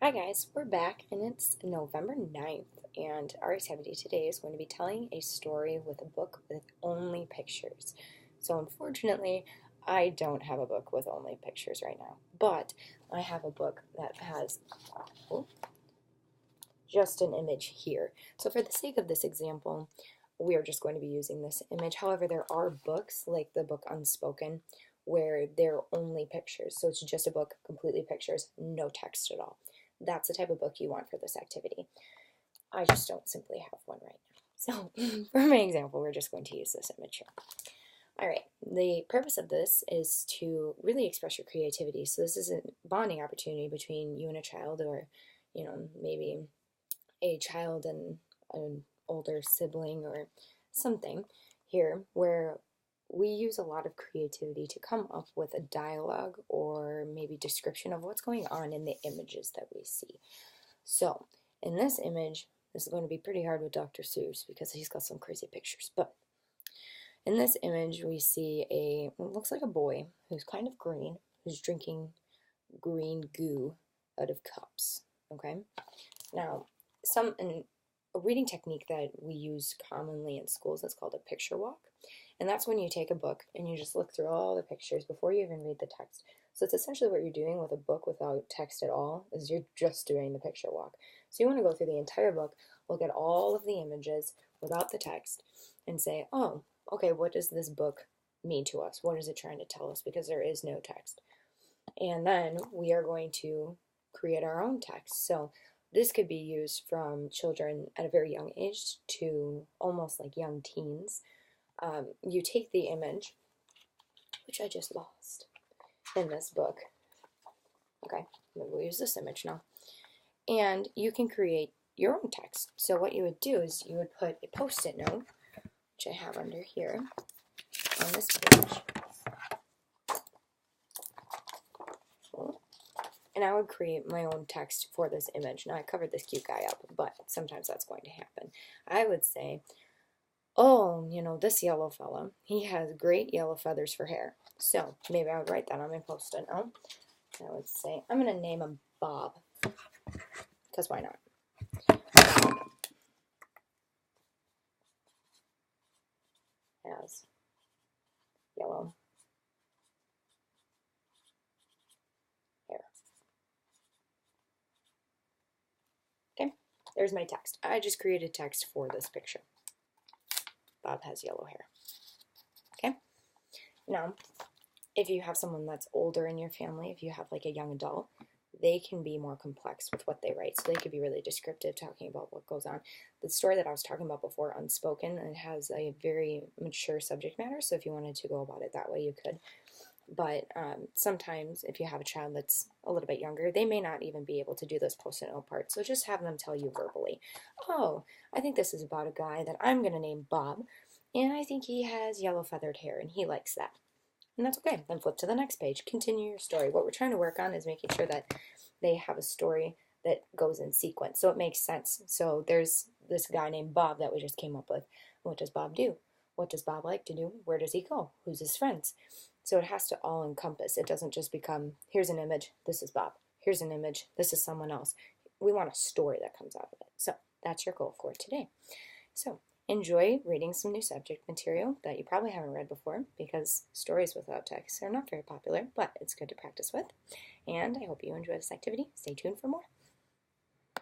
Hi guys, we're back and it's November 9th, and our activity today is going to be telling a story with a book with only pictures. So unfortunately, I don't have a book with only pictures right now, but I have a book that has oh, just an image here. So for the sake of this example, we are just going to be using this image. However, there are books like the book Unspoken where they're only pictures. So it's just a book, completely pictures, no text at all. That's the type of book you want for this activity. I just don't simply have one right now. So for my example, we're just going to use this image here. All right, the purpose of this is to really express your creativity. So this is a bonding opportunity between you and a child, or maybe a child and an older sibling or something here, where we use a lot of creativity to come up with a dialogue or maybe description of what's going on in the images that we see. So in this image, this is going to be pretty hard with Dr. Seuss because he's got some crazy pictures, but in this image we see it looks like a boy who's kind of green, who's drinking green goo out of cups. Okay, now a reading technique that we use commonly in schools is called a picture walk. And that's when you take a book and you just look through all the pictures before you even read the text. So it's essentially what you're doing with a book without text at all, is you're just doing the picture walk. So you want to go through the entire book, look at all of the images without the text, and say, oh, okay, what does this book mean to us? What is it trying to tell us? Because there is no text. And then we are going to create our own text. So this could be used from children at a very young age to almost like young teens. You take the image, which I just lost in this book. Okay, we'll use this image now. And you can create your own text. So what you would do is you would put a post-it note, which I have under here on this page. And I would create my own text for this image. Now I covered this cute guy up, but sometimes that's going to happen. I would say, oh, this yellow fella, he has great yellow feathers for hair. So maybe I would write that on my post-it note. I would say, I'm going to name him Bob, because why not? Bob has yellow hair. Okay, there's my text. I just created text for this picture. Bob has yellow hair. Okay, now if you have someone that's older in your family, if you have like a young adult, they can be more complex with what they write. So they could be really descriptive, talking about what goes on. The story that I was talking about before, Unspoken, it has a very mature subject matter. So if you wanted to go about it that way, you could. But sometimes if you have a child that's a little bit younger, they may not even be able to do those post-it note parts. So just have them tell you verbally, oh, I think this is about a guy that I'm going to name Bob, and I think he has yellow feathered hair, and he likes that. And that's okay. Then flip to the next page. Continue your story. What we're trying to work on is making sure that they have a story that goes in sequence, so it makes sense. So there's this guy named Bob that we just came up with. What does Bob do? What does Bob like to do? Where does he go? Who's his friends? So it has to all encompass. It doesn't just become, here's an image, this is Bob. Here's an image, this is someone else. We want a story that comes out of it. So that's your goal for today. So enjoy reading some new subject material that you probably haven't read before, because stories without text are not very popular, but it's good to practice with. And I hope you enjoy this activity. Stay tuned for more.